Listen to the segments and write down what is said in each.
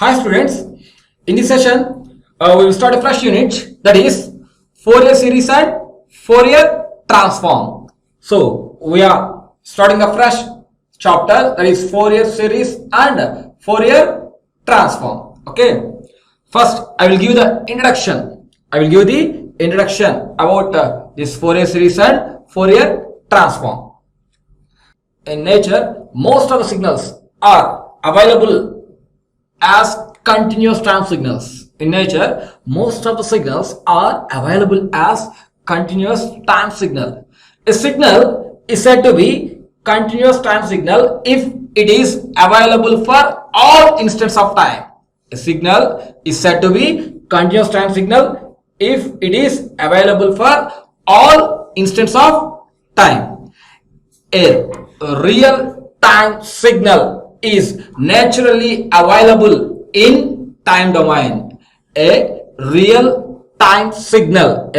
Hi students, in this session we will start a fresh unit, that is Fourier series and Fourier transform. So we are starting a fresh chapter, that is Fourier series and Fourier transform. Okay, first I will give the introduction. About this Fourier series and Fourier transform. In nature, most of the signals are available as continuous time signals. In nature, most of the signals are available as continuous time signal. A signal is said to be continuous time signal if it is available for all instants of time. A signal is said to be continuous time signal if it is available for all instants of time. A real time signal is naturally available in time domain. A real time signal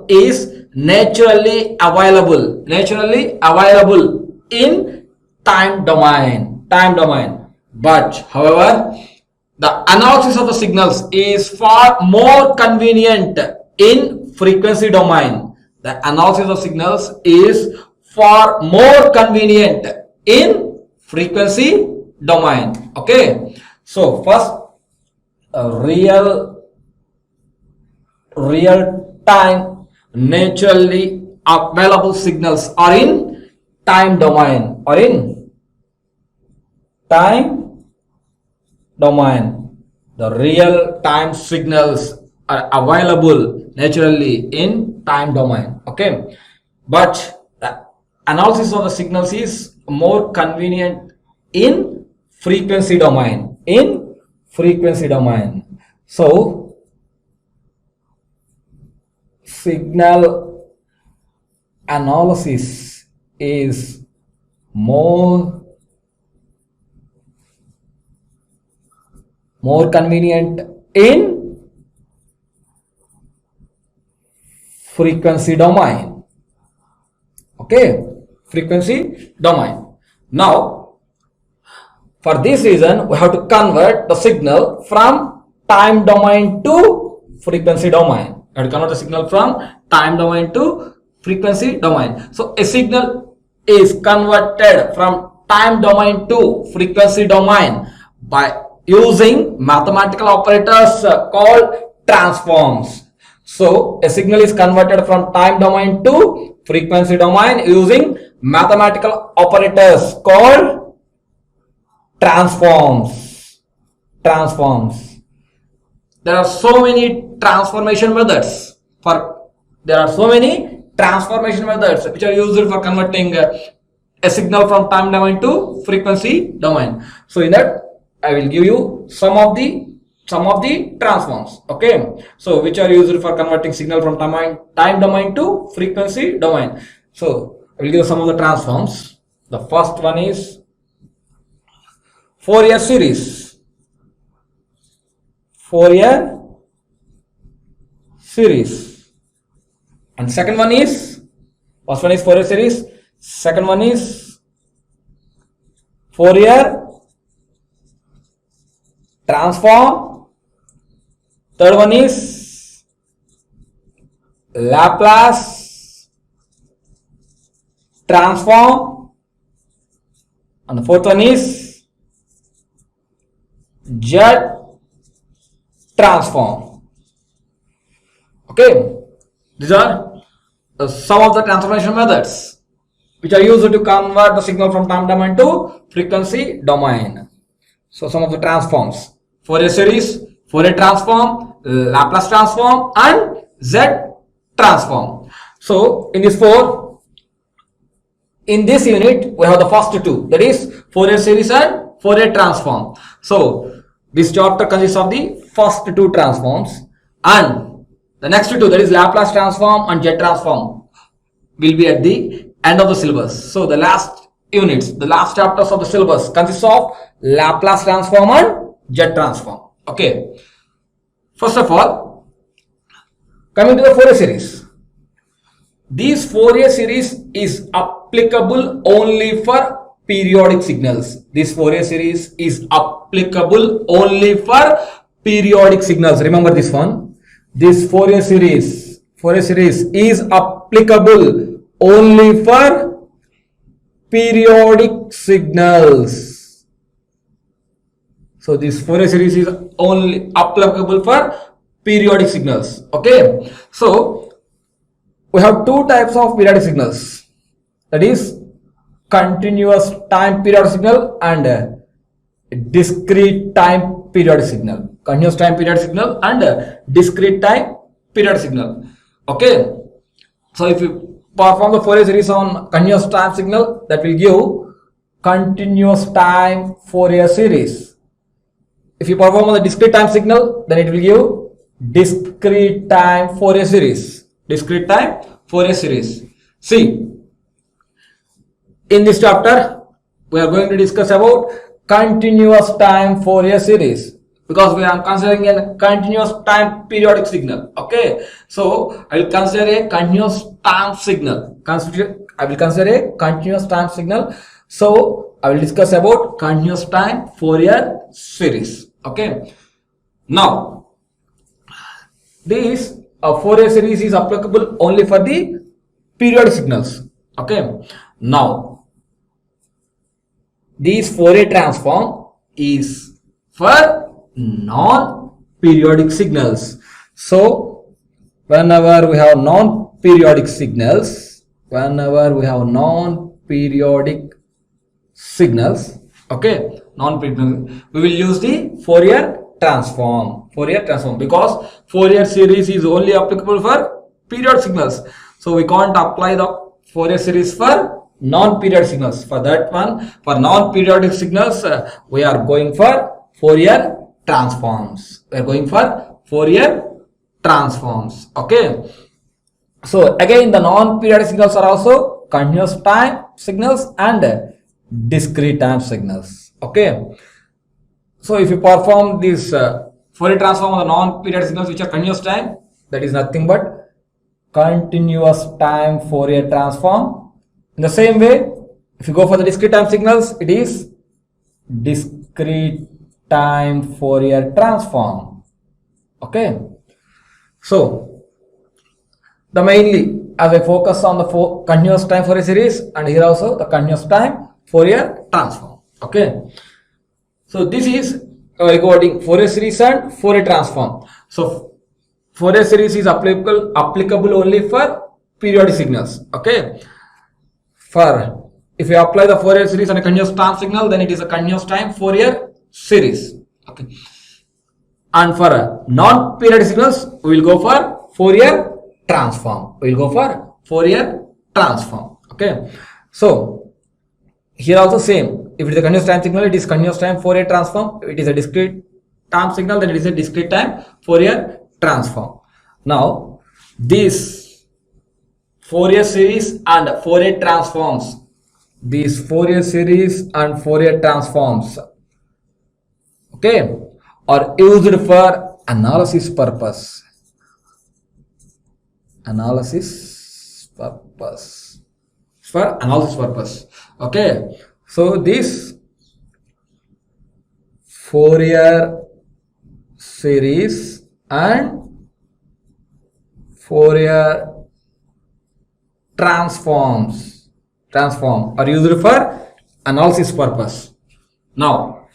is naturally available in time domain. But however, the analysis of the signals is far more convenient in frequency domain. The analysis of signals is far more convenient in frequency domain. Okay, so first real time naturally available signals are in time domain The real time signals are available naturally in time domain. Okay, but analysis of the signals is more convenient in frequency domain. So signal analysis is more convenient in frequency domain. Okay, frequency domain. Now, for this reason, we have to convert the signal from time domain to frequency domain. We have to convert the signal from time domain to frequency domain. So, a signal is converted from time domain to frequency domain by using mathematical operators called transforms. So, a signal is converted from time domain to frequency domain using mathematical operators called transforms. There are so many transformation methods which are used for converting a signal from time domain to frequency domain. So in that I will give you some of the transforms. Okay, so which are used for converting signal from time domain to frequency domain. So I will give some of the transforms. The first one is Fourier series. And second one is, first one is Fourier series, second one is Fourier transform, third one is Laplace transform, and the fourth one is Z transform. Okay, these are some of the transformation methods which are used to convert the signal from time domain to frequency domain. So some of the transforms: Fourier series, Fourier transform, Laplace transform, and Z transform. So in this unit we have the first two, that is Fourier series and Fourier transform. So this chapter consists of the first two transforms, and the next two, that is Laplace transform and Z transform, will be at the end of the syllabus. So the last units, the last chapters of the syllabus consists of Laplace transform and Z transform. Okay, first of all, coming to the Fourier series. This Fourier series is applicable only for periodic signals. This Fourier series is applicable only for periodic signals. Remember this one. This Fourier series is applicable only for periodic signals. So this Fourier series is only applicable for periodic signals. Okay. So we have two types of periodic signals. That is continuous time periodic signal and discrete time periodic signal. Continuous time periodic signal and discrete time periodic signal. Okay. So if you perform the Fourier series on continuous time signal, that will give continuous time Fourier series. If you perform on the discrete time signal, then it will give discrete time Fourier series. Discrete time Fourier series. See, in this chapter, we are going to discuss about continuous time Fourier series because we are considering a continuous time periodic signal. Okay, so I will consider a continuous time signal. I will consider a continuous time signal. So I will discuss about continuous time Fourier series. Okay, now this Fourier series is applicable only for the periodic signals. Okay, now this Fourier transform is for non-periodic signals. So whenever we have non-periodic signals, okay, we will use the Fourier transform because Fourier series is only applicable for periodic signals. So we can't apply the Fourier series for non-periodic signals. For that one, for non-periodic signals, we are going for Fourier transforms. Okay. So again, the non-periodic signals are also continuous time signals and discrete time signals. Okay. So if you perform this Fourier transform on the non-periodic signals which are continuous time, that is nothing but continuous time Fourier transform. In the same way, if you go for the discrete time signals, it is discrete time Fourier transform. Okay. So the mainly as I focus on the continuous time Fourier series and here also the continuous time Fourier transform. Okay. So this is regarding Fourier series and Fourier transform. So Fourier series is applicable only for periodic signals. Okay. For if you apply the Fourier series on a continuous time signal, then it is a continuous time Fourier series. Okay. And for non-periodic signals, we will go for Fourier transform. Okay. So here also same. If it is a continuous time signal, it is continuous time Fourier transform. If it is a discrete time signal, then it is a discrete time Fourier transform. Now this Fourier series and Fourier transforms. These Fourier series and Fourier transforms, okay, are used for analysis purpose. Okay. So this Fourier series and Fourier transform are used for analysis purpose. Now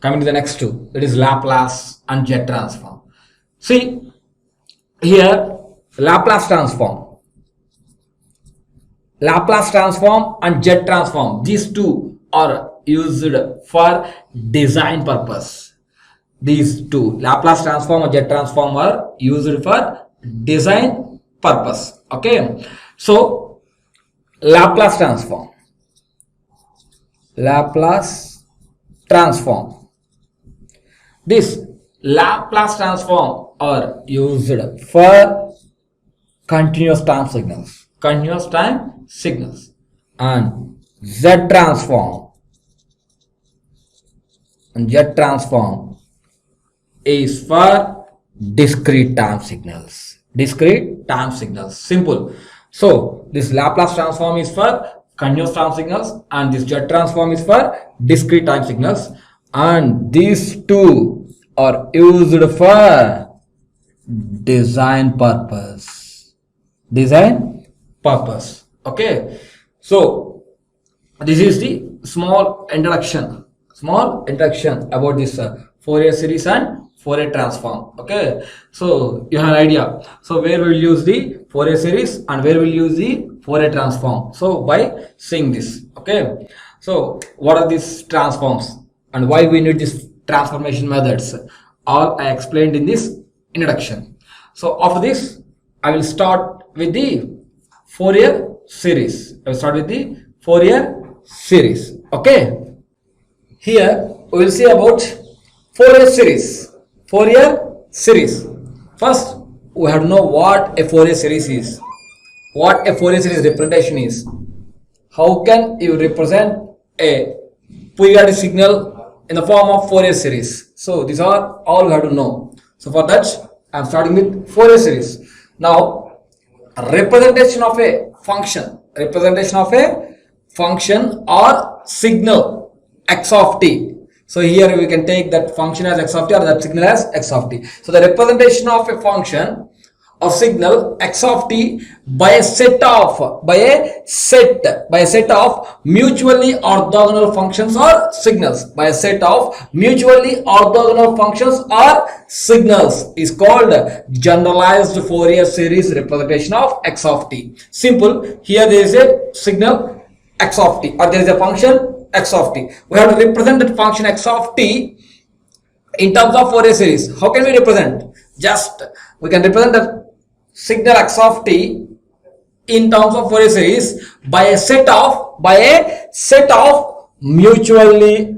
coming to the next two, that is Laplace and jet transform. See here, Laplace transform and jet transform, these two are used for design purpose. These two, Laplace transform and jet transform, are used for design purpose. Okay. So Laplace transform. This Laplace transform are used for continuous time signals, and jet transform is for discrete time signals. Simple. So this Laplace transform is for continuous time signals, and this Z transform is for discrete time signals, and these two are used for design purpose. Okay, so this is the small introduction about this Fourier series and Fourier transform. Okay, so you have an idea. So where we'll use the Fourier series and where we'll use the Fourier transform. So by seeing this, okay, so what are these transforms and why we need these transformation methods, all I explained in this introduction. So after this I will start with the Fourier series. Okay, here we will see about Fourier series. First, we have to know what a Fourier series is, what a Fourier series representation is. How can you represent a periodic signal in the form of Fourier series? So these are all you have to know. So for that, I am starting with Fourier series. Now, representation of a function or signal x of t. So here we can take that function as x of t or that signal as x of t. So the representation of a function or signal x of t by a set of mutually orthogonal functions or signals, is called generalized Fourier series representation of x of t. Simple. Here there is a signal x of t or there is a function x of t. We have to represent that function x of t in terms of Fourier series. How can we represent? We can represent the signal x of t in terms of Fourier series by a set of mutually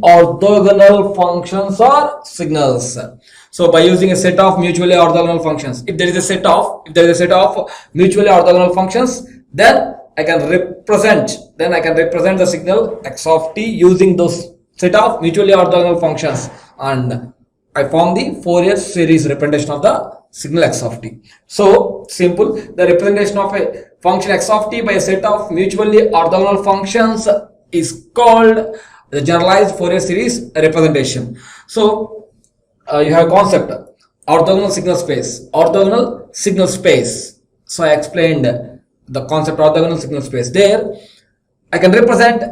orthogonal functions or signals. So by using a set of mutually orthogonal functions, if there is a set of mutually orthogonal functions, then I can represent the signal x of t using those set of mutually orthogonal functions, and I form the Fourier series representation of the signal x of t. So simple. The representation of a function x of t by a set of mutually orthogonal functions is called the generalized Fourier series representation. So you have a concept orthogonal signal space. So I explained the concept of orthogonal signal space. There I can represent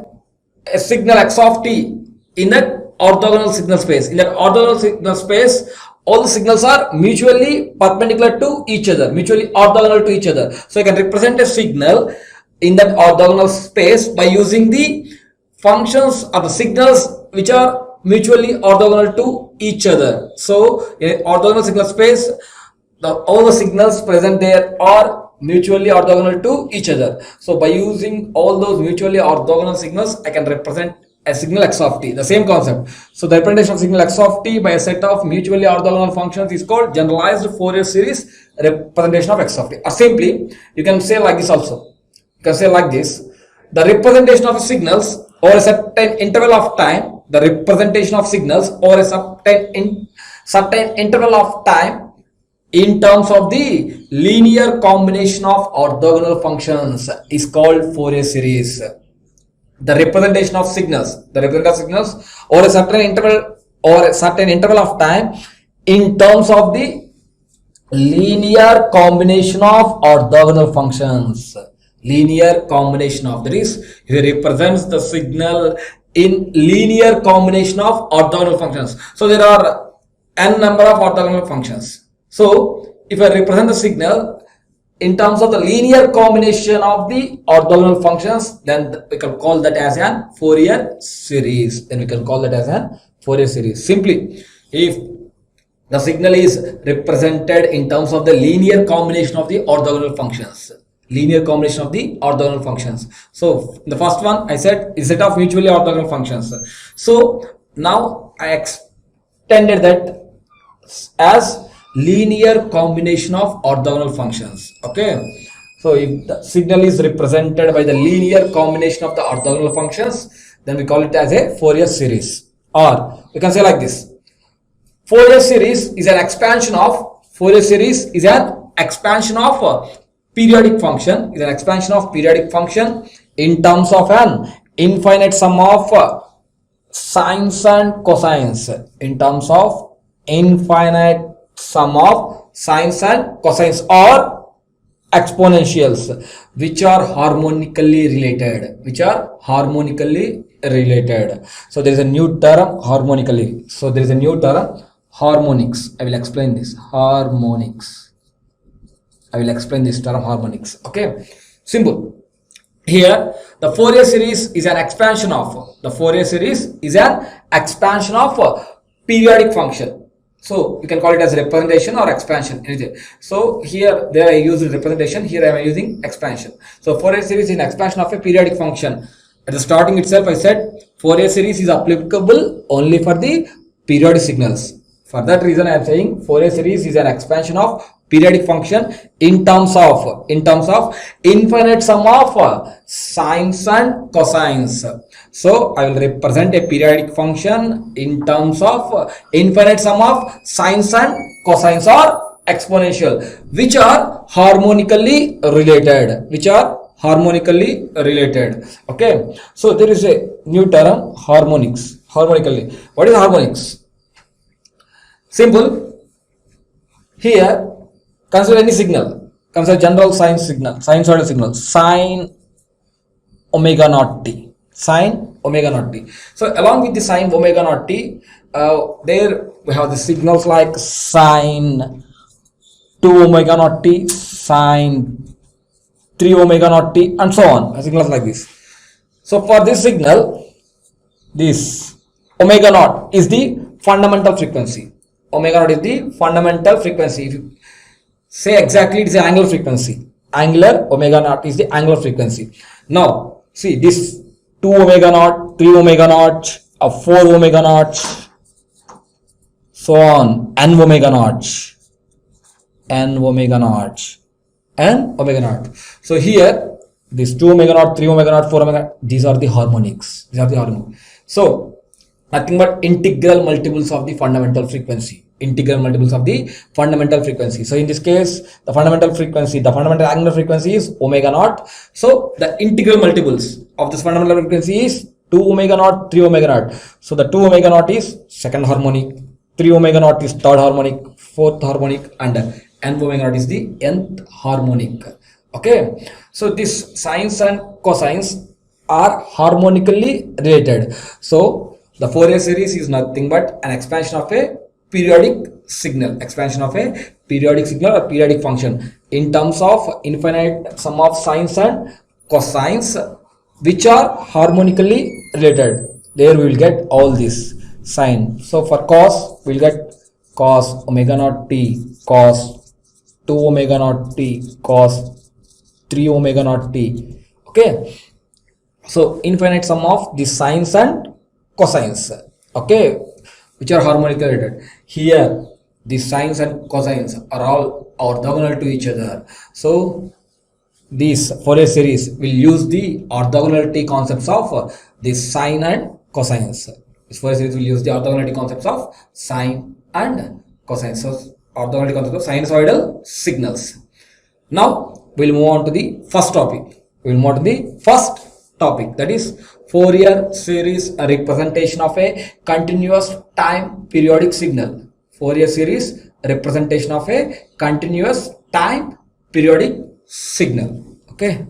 a signal x of t in that orthogonal signal space. In that orthogonal signal space, all the signals are mutually perpendicular to each other, mutually orthogonal to each other. So I can represent a signal in that orthogonal space by using the functions or the signals which are mutually orthogonal to each other. So in orthogonal signal space, all the signals present there are mutually orthogonal to each other. So by using all those mutually orthogonal signals, I can represent a signal x of t. The same concept. So the representation of signal x of t by a set of mutually orthogonal functions is called generalized Fourier series representation of x of t. Or simply, you can say like this also. You can say like this: the representation of signals over a certain interval of time. The representation of signals over a certain interval of time in terms of the linear combination of orthogonal functions is called Fourier series. The representation of signals over a certain interval of time in terms of the linear combination of orthogonal functions. That is, it represents the signal in linear combination of orthogonal functions. So there are n number of orthogonal functions. So if I represent the signal in terms of the linear combination of the orthogonal functions, then we can call that as an Fourier series. Simply, if the signal is represented in terms of the linear combination of the orthogonal functions. So the first one I said is set of mutually orthogonal functions. So now I extended that as linear combination of orthogonal functions. Okay, so if the signal is represented by the linear combination of the orthogonal functions, then we call it as a Fourier series. Or we can say like this: Fourier series is an expansion of periodic function is an expansion of periodic function in terms of an infinite sum of sines and cosines, in terms of infinite sum of sines and cosines or exponentials which are harmonically related, so there is a new term harmonically. So there is a new term harmonics. I will explain this harmonics. I will explain this term harmonics. Okay, simple. Here the Fourier series is an expansion of periodic function. So you can call it as representation or expansion, anything. So here there I use representation, here I am using expansion. So Fourier series is an expansion of a periodic function. At the starting itself I said Fourier series is applicable only for the periodic signals. For that reason I am saying Fourier series is an expansion of periodic function in terms of infinite sum of sines and cosines. So I will represent a periodic function in terms of infinite sum of sines and cosines or exponential which are harmonically related, Okay, so there is a new term harmonically. What is harmonics? Simple. Here consider any signal, consider general sinusoidal signal, sine omega naught t. So along with the sine omega naught t, there we have the signals like sine 2 omega naught t, sine 3 omega naught t, and so on. Signals like this. So for this signal, this omega naught is the fundamental frequency. If you say exactly, it is the angular frequency. Omega naught is the angular frequency. Now see this 2 omega naught, 3 omega naught, 4 omega naught, so on, n omega naught. So here this 2 omega naught, 3 omega naught, 4 omega, these are the harmonics. So nothing but integral multiples of the fundamental frequency. So in this case, the fundamental angular frequency is omega naught. So the integral multiples of this fundamental frequency is 2 omega naught, 3 omega naught. So the 2 omega naught is second harmonic, 3 omega naught is third harmonic, fourth harmonic, and n omega naught is the nth harmonic. Okay, so this sines and cosines are harmonically related. So the Fourier series is nothing but an expansion of a periodic signal, or periodic function in terms of infinite sum of sines and cosines which are harmonically related. There we will get all this sine. So for cos we will get cos omega naught t, cos 2 omega naught t, cos 3 omega naught t. Okay, so infinite sum of the sines and cosines, okay, which are harmonically related. Here the sines and cosines are all orthogonal to each other. So this Fourier series will use the orthogonality concepts of the sine and cosines. This Fourier series will use the orthogonality concepts of sine and cosine. So orthogonality concept of sinusoidal signals. Now we'll move on to the first topic. That is Fourier series representation of a continuous time periodic signal. Fourier series representation of a continuous time periodic signal. Okay.